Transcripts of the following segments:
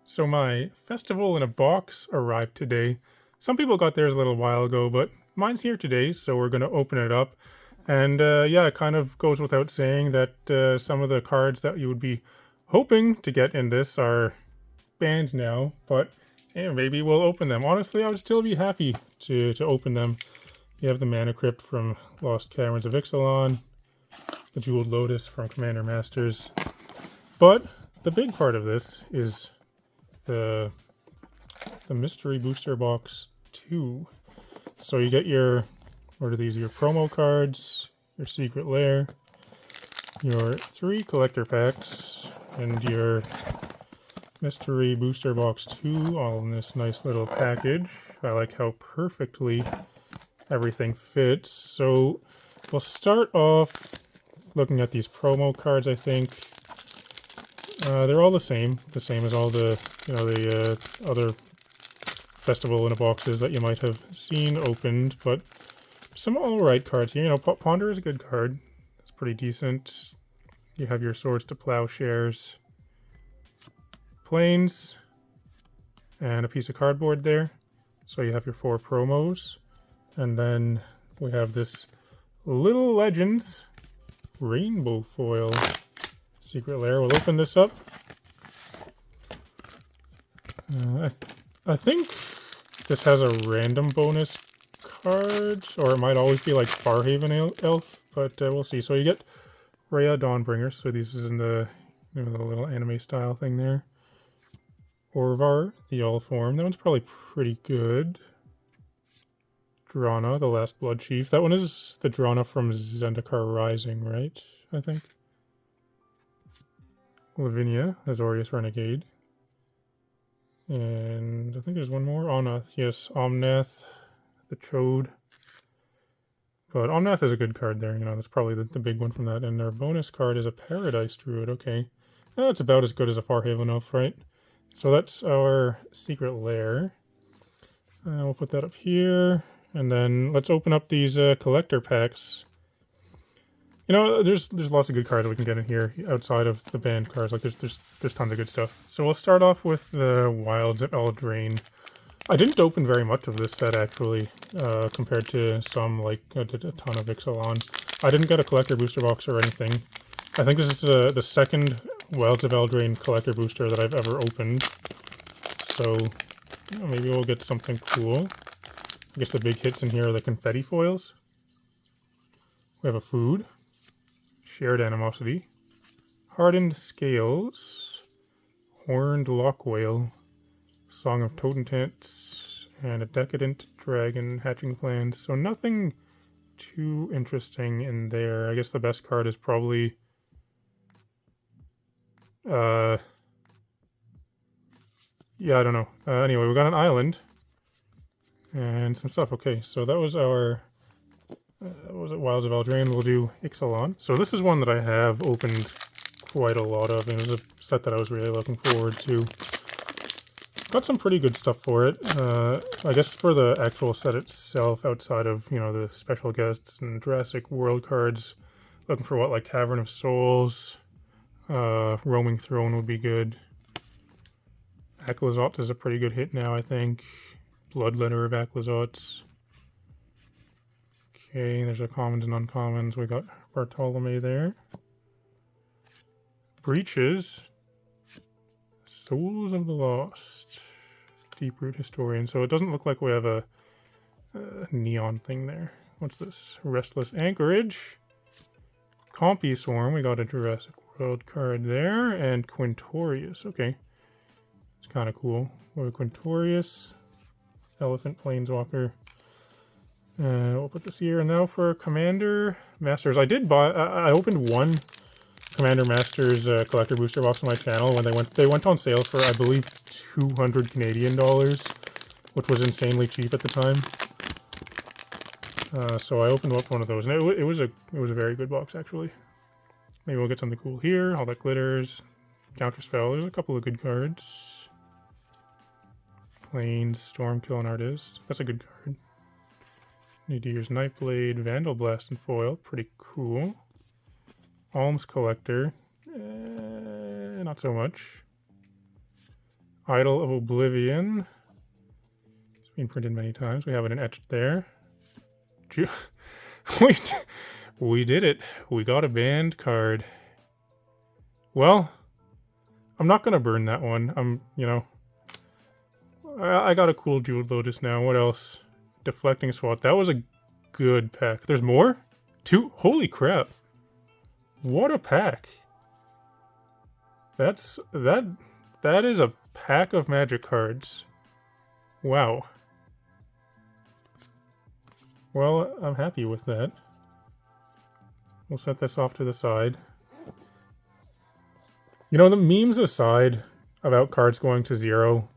So my festival in a box arrived today. Some people got theirs a little while ago, but mine's here today, so we're going to open it up. And yeah, it kind of goes without saying that some of the cards that you would be hoping to get in this are banned now, but maybe we'll open them. Honestly, I would still be happy to open them. You have the Mana Crypt from Lost Caverns of Ixalan, the Jeweled Lotus from Commander Masters. But the big part of this is the mystery booster box 2. So you get your, what are these, your promo cards, your secret lair, your 3 collector packs, and your mystery booster box 2 all in this nice little package. I like how perfectly everything fits. So we'll start off looking at these promo cards. I think they're all the same as all the other festival in a boxes that you might have seen opened, but some alright cards here. Ponder is a good card. It's pretty decent. You have your Swords to Plowshares, Plains, and a piece of cardboard there. So you have your 4 promos, and then we have this Little Legends Rainbow Foil Secret Lair. We'll open this up. I think this has a random bonus card, or it might always be like Farhaven Elf, but we'll see. So you get Rhea Dawnbringer, so this is in the, the little anime style thing there. Orvar, the All Form, that one's probably pretty good. Drana, the Last Blood Chief. That one is the Drana from Zendikar Rising, right? I think. Lavinia, Azorius Renegade. And I think there's one more. Omnath, yes, Omnath, the Chode. But Omnath is a good card there, that's probably the big one from that. And their bonus card is a Paradise Druid, okay. That's about as good as a Farhaven Elf, right? So that's our secret lair. We'll put that up here. And then let's open up these collector packs. There's lots of good cards we can get in here outside of the banned cards. Like there's tons of good stuff. So we'll start off with the Wilds of Eldraine. I didn't open very much of this set actually, compared to some, like I did a ton of Ixalan. I didn't get a collector booster box or anything. I think this is the second Wilds of Eldraine collector booster that I've ever opened. So maybe we'll get something cool. I guess the big hits in here are the confetti foils. We have a food. Shared Animosity, Hardened Scales, Horned Lockwhale, Song of Totentanz, and a Decadent Dragon Hatching Plans. So nothing too interesting in there. I guess the best card is probably yeah, I don't know. Anyway, we got an island and some stuff. Okay, so that was our was it Wilds of Eldraine? We'll do Ixalan. So this is one that I have opened quite a lot of, and it was a set that I was really looking forward to. Got some pretty good stuff for it. I guess for the actual set itself, outside of, the special guests and Jurassic World cards, looking for what, like Cavern of Souls, Roaming Throne would be good. Aclazotz is a pretty good hit now, I think. Bloodletter of Aclazotz. Okay, there's our commons and uncommons. We got Bartolome there. Breaches. Souls of the Lost. Deeproot Historian. So it doesn't look like we have a neon thing there. What's this? Restless Anchorage. Compy Swarm. We got a Jurassic World card there. And Quintorius. Okay. It's kind of cool. We have Quintorius. Elephant Planeswalker. We'll put this here. And now for Commander Masters. I did buy. I opened one Commander Masters collector booster box on my channel when they went on sale for, I believe, 200 Canadian dollars, which was insanely cheap at the time. So I opened up one of those, and it was a very good box actually. Maybe we'll get something cool here. All that glitters, Counterspell. There's a couple of good cards. Plains, Stormkill, and Artist. That's a good card. Nadir's Nightblade, Vandal Blast, and Foil. Pretty cool. Alms Collector. Not so much. Idol of Oblivion. It's been printed many times. We have it in etched there. We did it. We got a banned card. Well, I'm not gonna burn that one. I got a cool Jeweled Lotus now. What else? Deflecting Swat. That was a good pack. There's more? 2? Holy crap. What a pack. That is a pack of Magic cards. Wow. Well, I'm happy with that. We'll set this off to the side. You know, the memes aside about cards going to 0,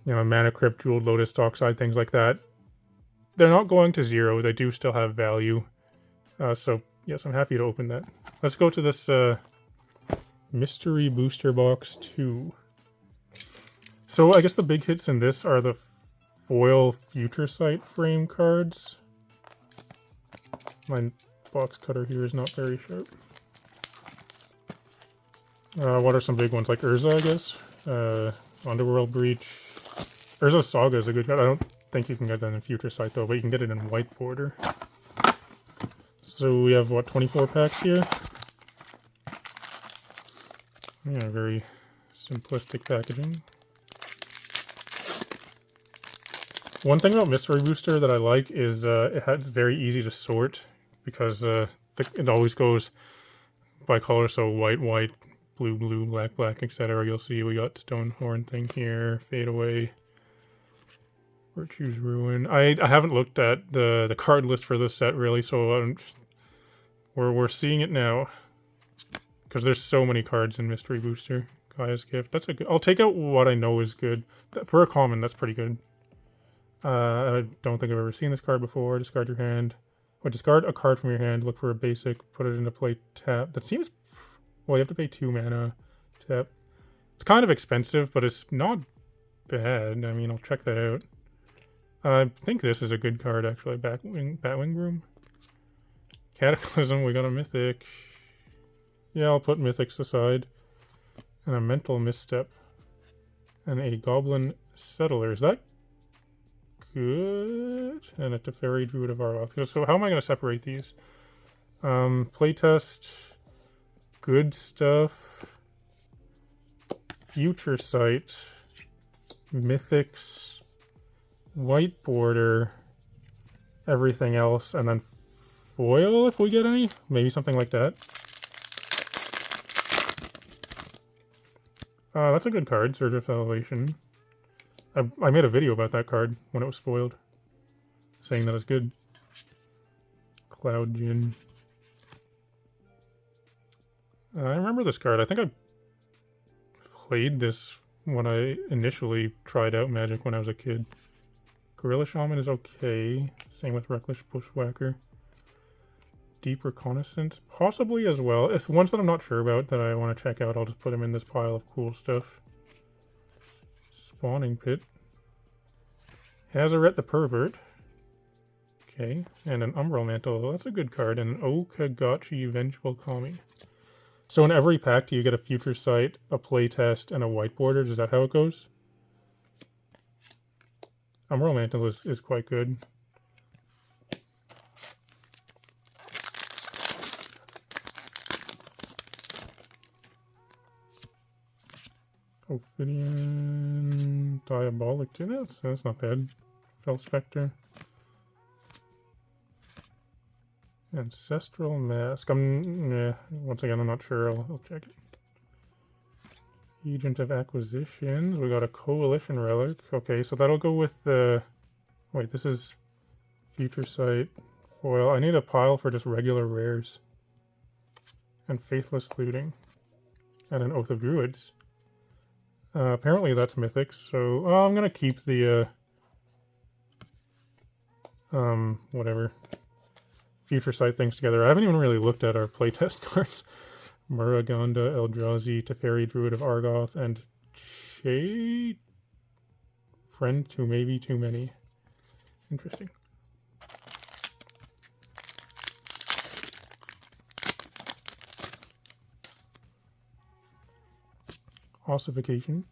you know, Mana Crypt, Jeweled Lotus, Dockside, things like that, they're not going to 0. They do still have value. So, yes, I'm happy to open that. Let's go to this Mystery Booster Box 2. So, I guess the big hits in this are the foil Future Sight frame cards. My box cutter here is not very sharp. What are some big ones? Like Urza, I guess? Underworld Breach. Urza Saga is a good card. I don't think you can get that in Future Sight, though, but you can get it in white border. So we have, what, 24 packs here? Yeah, very simplistic packaging. One thing about Mystery Booster that I like is it's very easy to sort, because it always goes by color, so white, white, blue, blue, black, black, etc. You'll see we got Stonehorn thing here, Fade Away, Virtue's Ruin. I haven't looked at the card list for this set really, so we're seeing it now, because there's so many cards in Mystery Booster. Gaia's Gift. That's a good. I'll take out what I know is good for a common. That's pretty good. I don't think I've ever seen this card before. Discard your hand. Or discard a card from your hand. Look for a basic. Put it into play. Tap. That seems. Well, you have to pay 2 mana. Tap. It's kind of expensive, but it's not bad. I mean, I'll check that out. I think this is a good card, actually. Batwing Broom. Cataclysm. We got a Mythic. Yeah, I'll put Mythics aside. And a Mental Misstep. And a Goblin Settler. Is that good? And a Teferi Druid of Arloth. So how am I going to separate these? Playtest. Good stuff. Future Sight. Mythics. White border. Everything else. And then foil if we get any. Maybe something like that. That's a good card. Surge of Elevation. I made a video about that card when it was spoiled, saying that it's good. Cloud Djinn. I remember this card. I think I played this when I initially tried out Magic when I was a kid. Gorilla Shaman is okay. Same with Reckless Bushwhacker. Deep Reconnaissance, possibly as well. If ones that I'm not sure about that I want to check out, I'll just put them in this pile of cool stuff. Spawning Pit. Hazaret the Pervert. Okay, and an Umbral Mantle. That's a good card. And an Okagachi Vengeful Kami. So in every pack, do you get a Future Sight, a Playtest, and a White Border? Is that how it goes? Umbral Mantle is quite good. Ophidian, Diabolic too. That's not bad. Fell Spectre. Ancestral Mask. Once again, I'm not sure. I'll check it. Agent of Acquisitions. We got a Coalition Relic. Okay, so that'll go with the... Wait, this is Future Sight foil. I need a pile for just regular rares. And Faithless Looting. And an Oath of Druids. Apparently that's Mythics, so I'm gonna keep the whatever Future Sight things together. I haven't even really looked at our playtest cards. Muraganda, Eldrazi, Teferi, Druid of Argoth, and Shade Friend to maybe too many. Interesting. Ossification.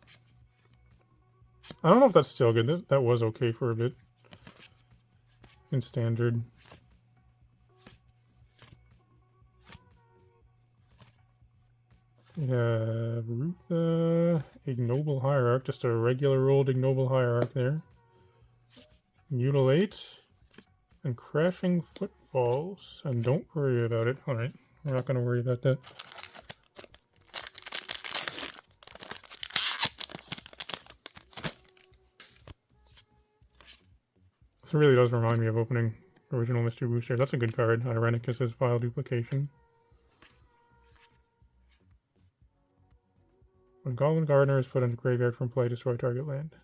I don't know if that's still good. That was okay for a bit in standard. We have Rutha, Ignoble Hierarch, just a regular old Ignoble Hierarch there. Mutilate, and Crashing Footfalls, and don't worry about it. Alright, we're not going to worry about that. This really does remind me of opening original Mystery Booster. That's a good card. Irenicus' File Duplication. When Goblin Gardener is put into graveyard from play, destroy target land.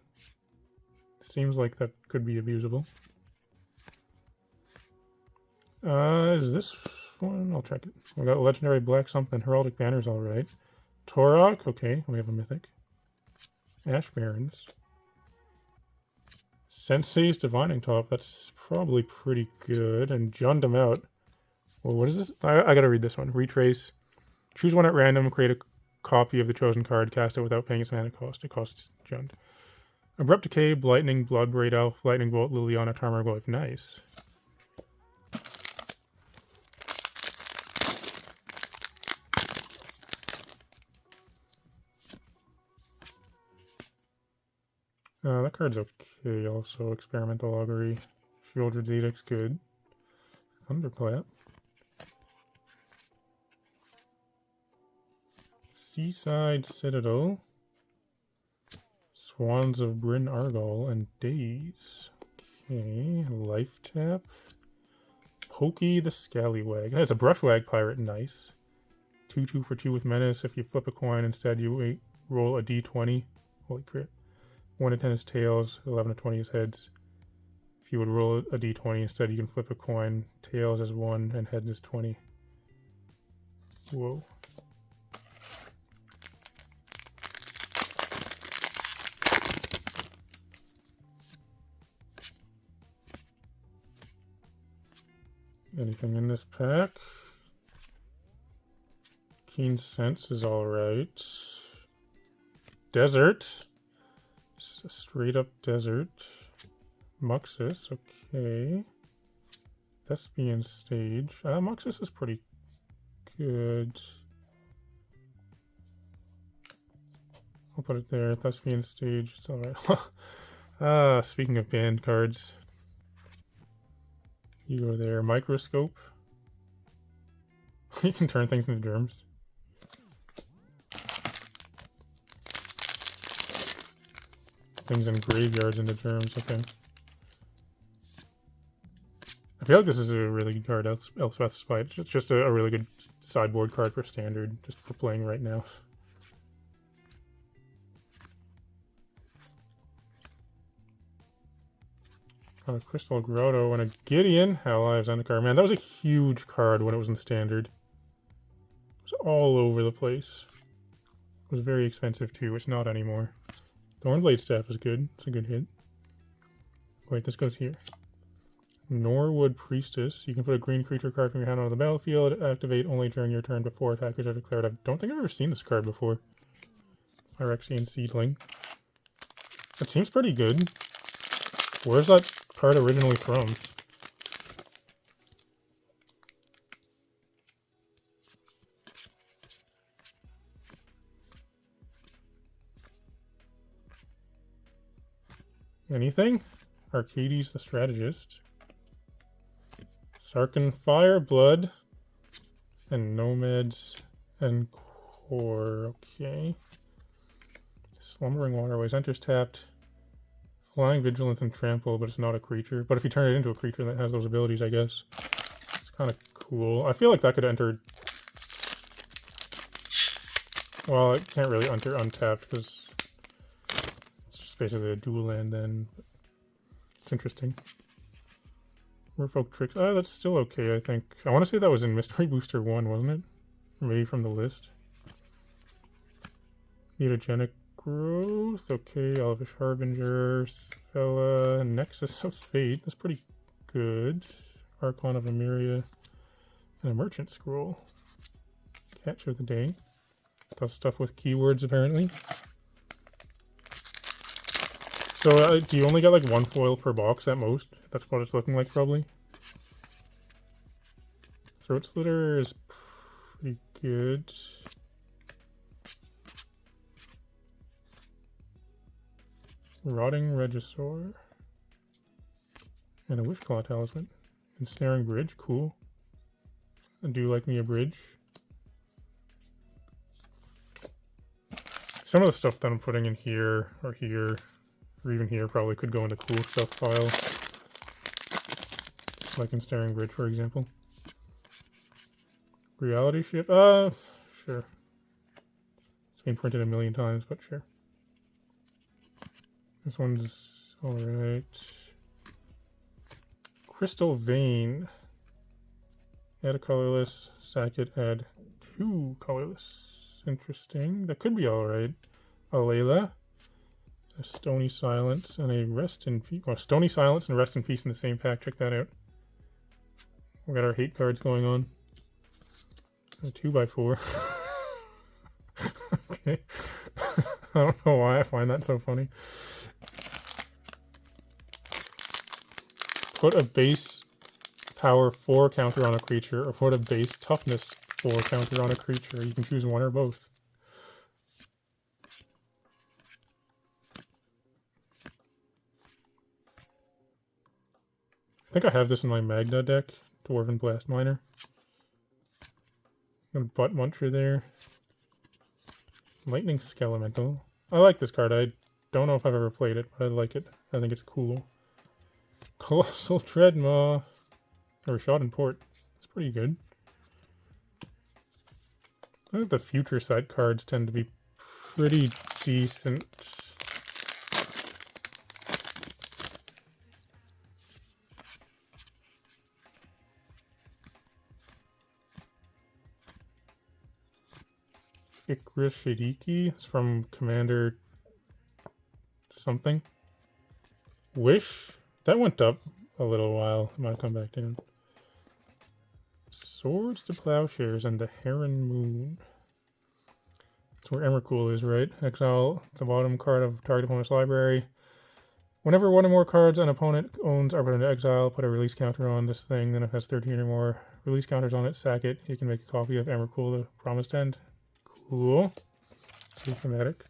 Seems like that could be abusable. Is this one? I'll check it. We got Legendary Black something. Heraldic Banner's alright. Torok, okay, we have a Mythic. Ash Barons. Sensei's Divining Top, that's probably pretty good. And Jund them out. Well, what is this? I gotta read this one. Retrace. Choose one at random, create a copy of the chosen card, cast it without paying its mana cost. It costs Jund. Abrupt Decay, Lightning, Blood, Braid Elf, Lightning Bolt, Liliana, Tarmogoyf. Nice. That card's okay also. Experimental Augury. Shieldred's Edict's good. Thunderclap. Seaside Citadel. Swans of Bryn Argol and Daze. Okay, Life Tap. Pokey the Scallywag. It's a Brushwag Pirate, nice. 2/2 for 2 with Menace. If you flip a coin, instead you roll a d20. Holy crap. 1 to 10 is tails, 11 to 20 is heads. If you would roll a d20 instead, you can flip a coin. Tails is 1 and heads is 20. Whoa. Anything in this pack? Keen Sense is alright. Desert. Straight up desert. Muxus, okay. Thespian Stage. Muxus is pretty good. I'll put it there. Thespian Stage, it's alright. Speaking of banned cards. You go there. Microscope. You can turn things into germs. Things in graveyards into germs, okay. I feel like this is a really good card, Elspeth's Spite. It's just a really good sideboard card for standard, just for playing right now. Got a Crystal Grotto and a Gideon. Allies Zendikar. Man, that was a huge card when it was in standard. It was all over the place. It was very expensive too. It's not anymore. Thornblade Staff is good. It's a good hit. Wait, this goes here. Norwood Priestess. You can put a green creature card from your hand onto the battlefield. Activate only during your turn before attackers are declared. I don't think I've ever seen this card before. Phyrexian Seedling. That seems pretty good. Where's that card originally from? Anything? Arcades the Strategist. Sarkhan Fireblood. And Nomads and Core. Okay. Slumbering Waterways. Enters tapped. Flying Vigilance and Trample, but it's not a creature. But if you turn it into a creature that has those abilities, I guess. It's kind of cool. I feel like that could enter... Well, it can't really enter untapped, because it's just basically a dual land then. It's interesting. Merfolk Tricks. That's still okay, I think. I want to say that was in Mystery Booster 1, wasn't it? Or maybe from the list. Mutagenic Growth, okay, Elvish Harbinger, Fella, Nexus of Fate, that's pretty good. Archon of Emeria, and a Merchant Scroll. Catch of the day. Does stuff with keywords, apparently. So do you only get like one foil per box at most? That's what it's looking like probably. Throat Slitter is pretty good. Rotting Regisaur. And a Wishclaw Talisman. Ensnaring Bridge, cool. I do like me a bridge. Some of the stuff that I'm putting in here, or even here, probably could go in the cool stuff file. Like Ensnaring Bridge, for example. Reality Shift? Sure. It's been printed a million times, but sure. This one's alright. Crystal Vein. Add a colorless. Sack it, add 2 colorless. Interesting. That could be alright. A Layla. A Stony Silence and a Rest in Peace. Well, Stony Silence and Rest in Peace in the same pack. Check that out. We got our hate cards going on. A 2x4. Okay. I don't know why I find that so funny. Put a base power 4 counter on a creature, or put a base toughness 4 counter on a creature. You can choose one or both. I think I have this in my Magna deck, Dwarven Blast Miner. Got a Butt Muncher there. Lightning Skelemental. I like this card. I don't know if I've ever played it, but I like it. I think it's cool. Colossal Dreadmaw. Or Shot in Port. It's pretty good. I think the future side cards tend to be pretty decent. Ikra Shadiki. It's from Commander something. Wish? That went up a little while. It might come back down. Swords to Plowshares and the Heron Moon. That's where Emrakul is, right? Exile the bottom card of target opponent's library. Whenever one or more cards an opponent owns are put into exile, put a release counter on this thing. Then if it has 13 or more release counters on it, sack it. You can make a copy of Emrakul, the Promised End. Cool. Pretty thematic.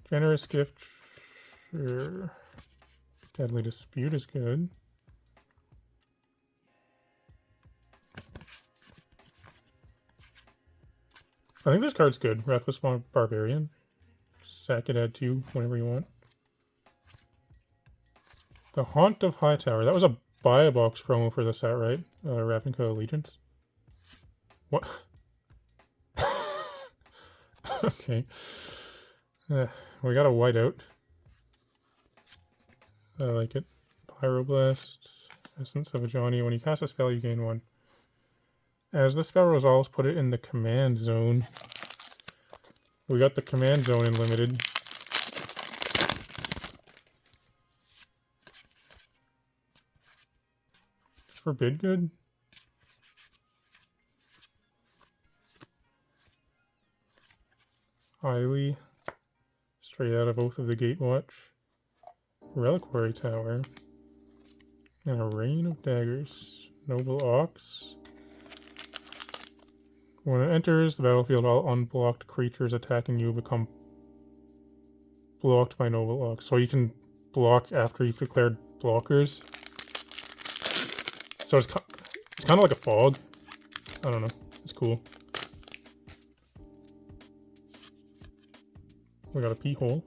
Generous Gift. Sure. Deadly Dispute is good. I think this card's good. Reckless Barbarian. Sack it, add 2 whenever you want. The Haunt of Hightower. That was a buy a box promo for the set, right? Ravnica Allegiance. What? Okay. We got a whiteout. I like it. Pyroblast. Essence of a Johnny. When you cast a spell, you gain 1. As the spell resolves, put it in the command zone. We got the command zone in limited. Is Forbid good? Highly. Straight out of Oath of the Gatewatch. Reliquary Tower. And a Rain of Daggers. Noble Ox. When it enters the battlefield, all unblocked creatures attacking you become blocked by Noble Ox. So you can block after you've declared blockers. So it's kind of like a fog. I don't know. It's cool. We got a P-hole.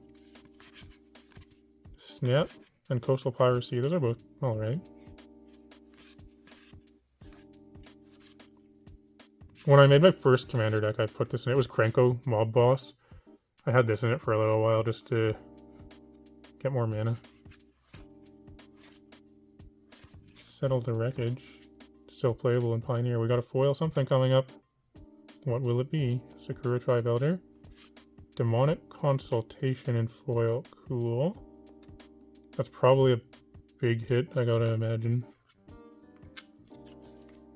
Snap and Coastal Piracy. Those are both alright. When I made my first commander deck, I put this in. It was Krenko, Mob Boss. I had this in it for a little while just to get more mana. Settle the Wreckage. Still playable in Pioneer. We got a foil something coming up. What will it be? Sakura Tribe Elder. Demonic Consultation in foil. Cool. That's probably a big hit, I gotta imagine.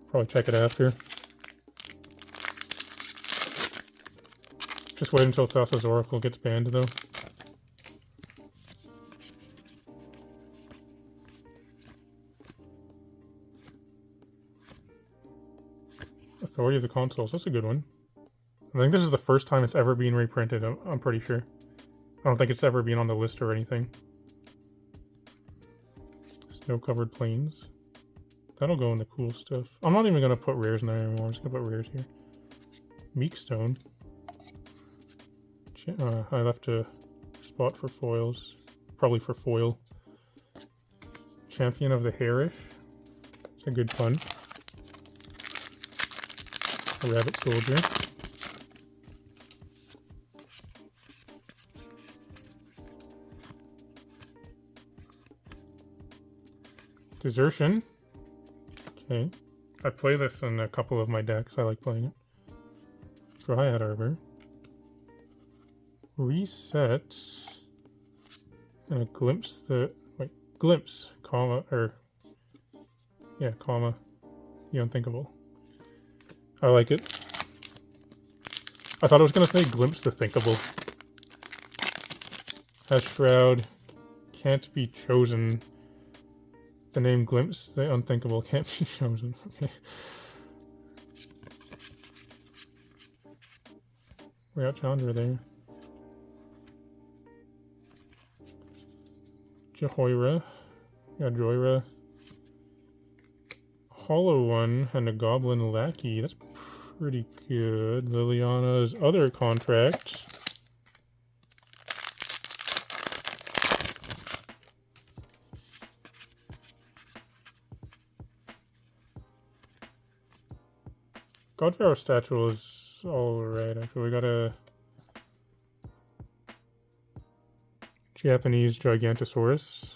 Probably check it after. Just wait until Thassa's Oracle gets banned, though. Authority of the Consuls, that's a good one. I think this is the first time it's ever been reprinted, I'm pretty sure. I don't think it's ever been on the list or anything. Snow-covered plains. That'll go in the cool stuff. I'm not even going to put rares in there anymore, I'm just going to put rares here. Meekstone. I left a spot for foils. Probably for foil. Champion of the Hairish. It's a good pun. A rabbit soldier. Desertion. Okay. I play this in a couple of my decks. I like playing it. Dryad Arbor. Reset. And a glimpse the... Wait. Glimpse, comma, or... Yeah, comma. The unthinkable. I like it. I thought I was going to say glimpse the thinkable. Has Shroud. Can't be chosen. The name glimpse the unthinkable can't be chosen. Okay. We got Chandra there. Jehoira. We got Joyra. Hollow one and a Goblin Lackey. That's pretty good. Liliana's other contract. Godpharaoh statue is alright, actually. We got a Japanese Gigantosaurus.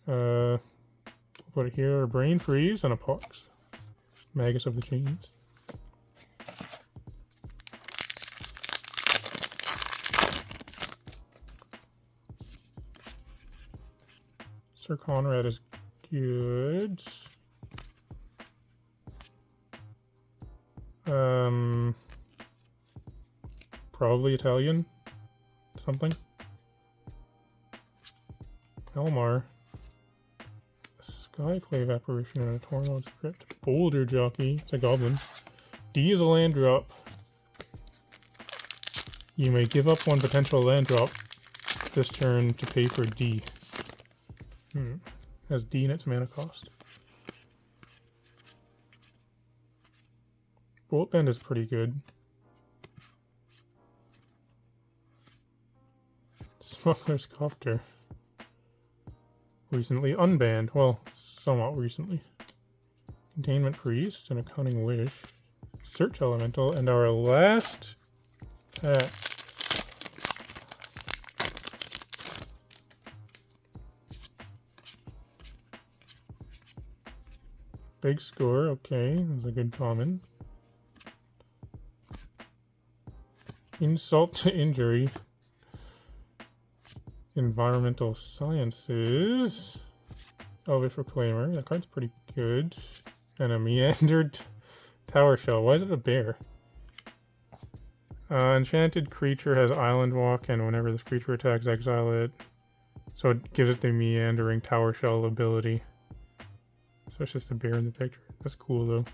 Put it here, a Brain Freeze and a Pox. Magus of the Chains. Sir Conrad is good. Probably Italian. Something. Elmar. Skyclave Apparition and a Tormod's Crypt. Boulder Jockey. It's a goblin. D is a land drop. You may give up one potential land drop this turn to pay for D. Has D in its mana cost. Bolt Bend is pretty good. Smuggler's Copter. Recently unbanned. Well, somewhat recently. Containment Priest and a Cunning Wish. Search Elemental and our last pack. Big score, okay. That's a good common. Insult to Injury. Environmental Sciences. Elvish Reclaimer. That card's pretty good. And a Meandered Tower Shell. Why is it a bear? Enchanted creature has Island Walk, and whenever this creature attacks, exile it. So it gives it the Meandering Tower Shell ability. So it's just a bear in the picture. That's cool,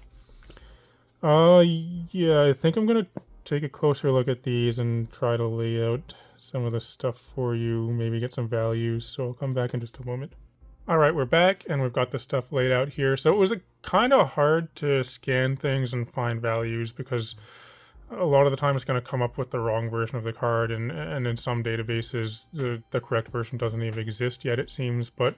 though. Yeah, I think I'm going to take a closer look at these and try to lay out some of the stuff for you, maybe get some values, so I'll come back in just a moment. Alright, we're back, and we've got the stuff laid out here. So it was kind of hard to scan things and find values, because a lot of the time it's going to come up with the wrong version of the card, and in some databases the correct version doesn't even exist yet, it seems. But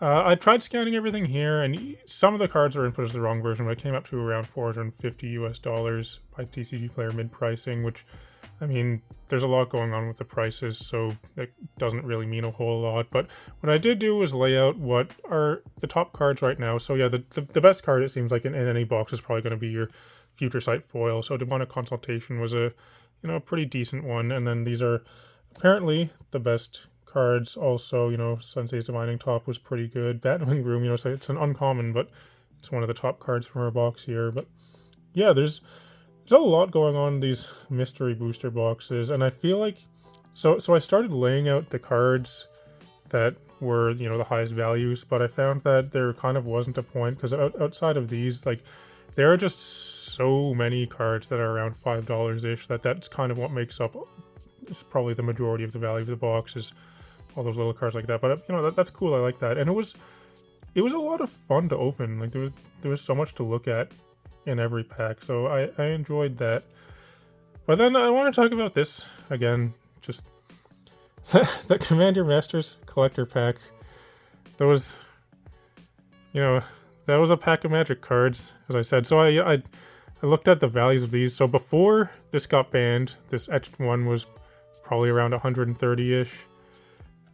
I tried scanning everything here, and some of the cards are input as the wrong version, but it came up to around $450 US by TCG Player mid-pricing, which, I mean, there's a lot going on with the prices, so it doesn't really mean a whole lot. But what I did do was lay out what are the top cards right now. So yeah, the best card, it seems like, in any box is probably going to be your Future Sight foil. So Demonic Consultation was a pretty decent one, and then these are apparently the best cards. Also, Sensei's Divining Top was pretty good. Batwing Room, so it's an uncommon, but it's one of the top cards from our box here. But yeah, there's there's a lot going on in these mystery booster boxes, and I feel like so I started laying out the cards that were, you know, the highest values, but I found that there kind of wasn't a point, because outside of these, like, there are just so many cards that are around $5 ish that's kind of what makes up, it's probably the majority of the value of the box, is all those little cards like that. But you know, that's cool. I like that, and it was a lot of fun to open. Like there was so much to look at in every pack, so I enjoyed that. But then I want to talk about this again, just the Commander Masters collector pack. There was, you know, that was a pack of Magic cards, as I said. So I looked at the values of these. So before this got banned, this etched one was probably around 130-ish.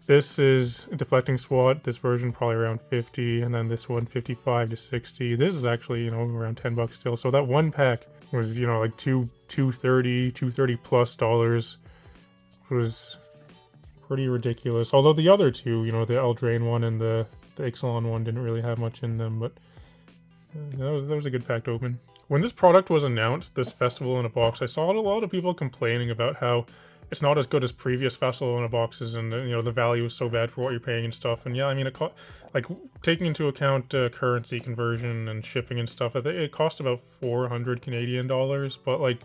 This is a deflecting SWAT, this version probably around 50, and then this one 55 to 60. This is actually, you know, around $10 still. So that one pack was, you know, like $230 plus dollars, which was pretty ridiculous. Although the other two, you know, the Eldraine one and the Ixalan one didn't really have much in them, but that was a good pack to open. When this product was announced, this Festival in a Box, I saw a lot of people complaining about how it's not as good as previous Festival in a Boxes, and you know, the value is so bad for what you're paying and stuff. And yeah, I mean, like taking into account currency conversion and shipping and stuff, it cost about 400 Canadian dollars. But like,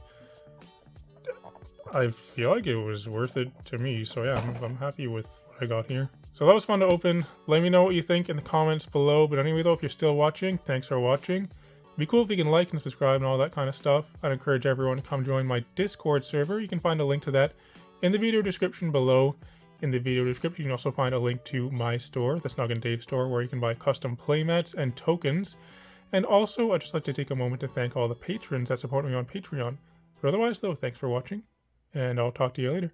I feel like it was worth it to me. So yeah, I'm happy with what I got here. So that was fun to open. Let me know what you think in the comments below. But anyway, though, if you're still watching, thanks for watching. It'd be cool if you can like and subscribe and all that kind of stuff. I'd encourage everyone to come join my Discord server. You can find a link to that in the video description below. In the video description, you can also find a link to my store, the Snug and Dave store, where you can buy custom playmats and tokens. And also, I'd just like to take a moment to thank all the patrons that support me on Patreon. But otherwise, though, thanks for watching, and I'll talk to you later.